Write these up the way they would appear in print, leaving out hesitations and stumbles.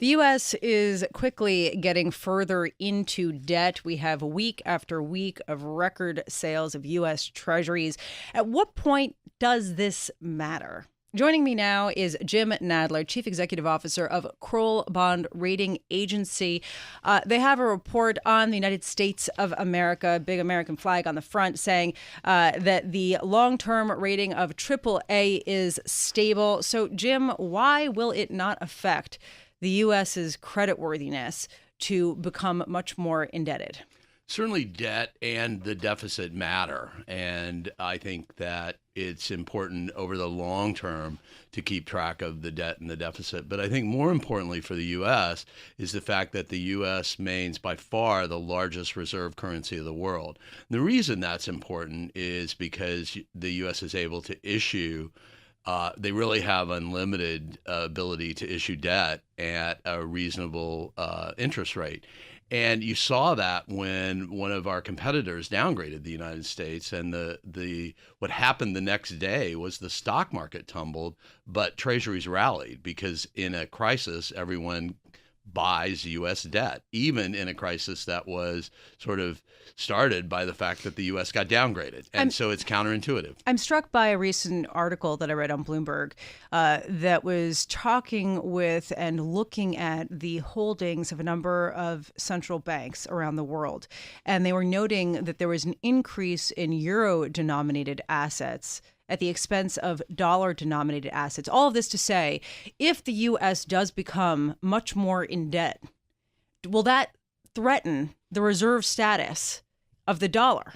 The U.S. is quickly getting further into debt. We have week after week of record sales of U.S. Treasuries. At what point does this matter? Joining me now is Jim Nadler, Chief Executive Officer of Kroll Bond Rating Agency. They have a report on the United States of America, big American flag on the front, saying that the long-term rating of AAA is stable. So, Jim, why will it not affect the U.S.'s creditworthiness to become much more indebted? Certainly debt and the deficit matter. And I think that it's important over the long term to keep track of the debt and the deficit. But I think more importantly for the U.S. is the fact that the U.S. remains by far the largest reserve currency of the world. And the reason that's important is because the U.S. is able to issue they really have unlimited ability to issue debt at a reasonable interest rate. And you saw that when one of our competitors downgraded the United States, and what happened the next day was the stock market tumbled, but treasuries rallied because in a crisis, everyone buys U.S. debt, even in a crisis that was sort of started by the fact that the U.S. got downgraded. And so it's counterintuitive. I'm struck by a recent article that I read on Bloomberg that was talking with and looking at the holdings of a number of central banks around the world. And they were noting that there was an increase in euro-denominated assets at the expense of dollar-denominated assets. All of this to say, if the U.S. does become much more in debt, will that threaten the reserve status of the dollar?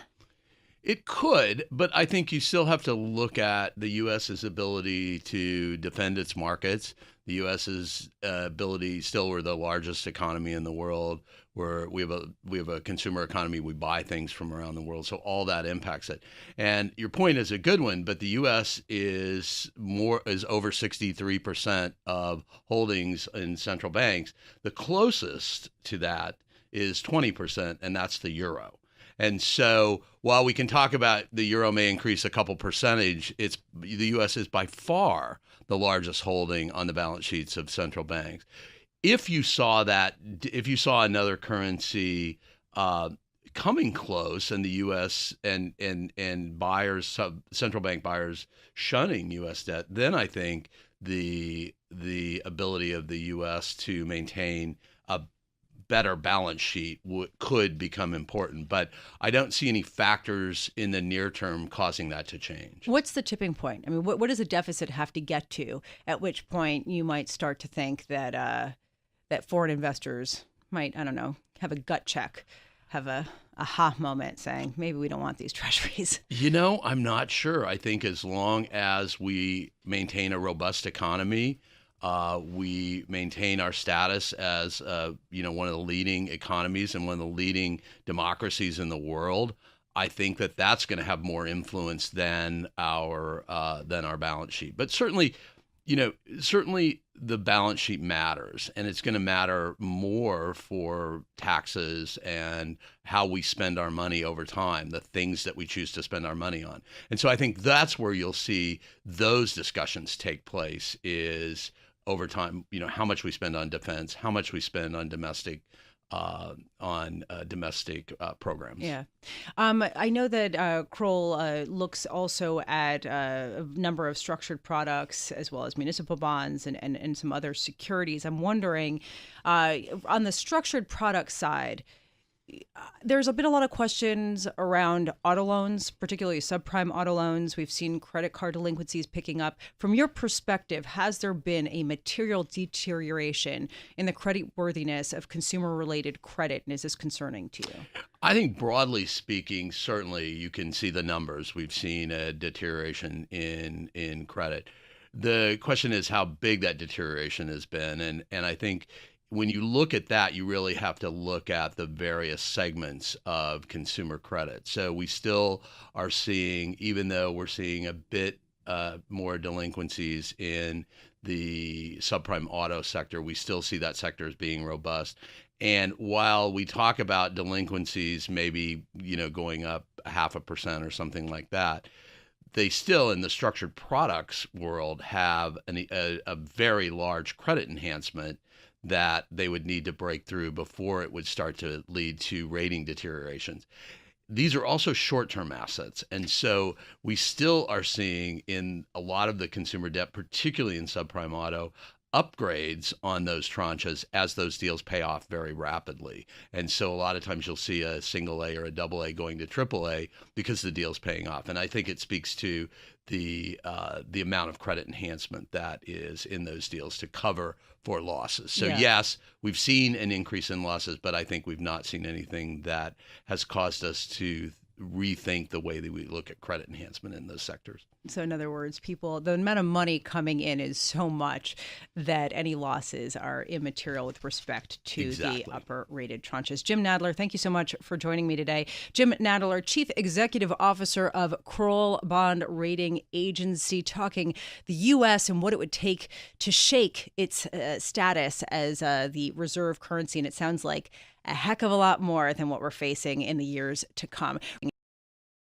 It could, but I think you still have to look at the U.S.'s ability to defend its markets. The U.S.'s ability, still we're the largest economy in the world. We have a consumer economy. We buy things from around the world, so all that impacts it. And your point is a good one, but the U.S. is over 63% of holdings in central banks. The closest to that is 20%, and that's the euro. And so while we can talk about the euro may increase a couple percentage, the U.S. is by far the largest holding on the balance sheets of central banks. If you saw another currency coming close, and the U.S. and buyers, central bank buyers shunning U.S. debt, then I think the ability of the U.S. to maintain a better balance sheet could become important. But I don't see any factors in the near term causing that to change. What's the tipping point? I mean, what does a deficit have to get to, at which point you might start to think that that foreign investors might, I don't know, have a gut check, have a aha moment saying, maybe we don't want these treasuries? I'm not sure. I think as long as we maintain a robust economy, we maintain our status as one of the leading economies and one of the leading democracies in the world, I think that that's going to have more influence than our balance sheet. But certainly the balance sheet matters, and it's going to matter more for taxes and how we spend our money over time, the things that we choose to spend our money on. And so I think that's where you'll see those discussions take place, is over time, how much we spend on defense, how much we spend on domestic programs. Yeah. I know that Kroll looks also at a number of structured products as well as municipal bonds and some other securities. I'm wondering, on the structured product side, there's been a lot of questions around auto loans, particularly subprime auto loans. We've seen credit card delinquencies picking up. From your perspective, has there been a material deterioration in the creditworthiness of consumer-related credit, and is this concerning to you? I think broadly speaking, certainly you can see the numbers. We've seen a deterioration in credit. The question is how big that deterioration has been, and I think when you look at that, you really have to look at the various segments of consumer credit. So we still are seeing, even though we're seeing a bit more delinquencies in the subprime auto sector, we still see that sector as being robust. And while we talk about delinquencies maybe, going up 0.5% or something like that, they still, in the structured products world, have a very large credit enhancement that they would need to break through before it would start to lead to rating deteriorations. These are also short-term assets. And so we still are seeing in a lot of the consumer debt, particularly in subprime auto, upgrades on those tranches as those deals pay off very rapidly. And so a lot of times you'll see a single A or a double A going to triple A because the deal's paying off. And I think it speaks to the amount of credit enhancement that is in those deals to cover for losses. So yes, we've seen an increase in losses, but I think we've not seen anything that has caused us to rethink the way that we look at credit enhancement in those sectors. So in other words, the amount of money coming in is so much that any losses are immaterial with respect to the upper rated tranches. Jim Nadler, thank you so much for joining me today. Jim Nadler, Chief Executive Officer of Kroll Bond Rating Agency, talking the U.S. and what it would take to shake its status as the reserve currency. And it sounds like a heck of a lot more than what we're facing in the years to come.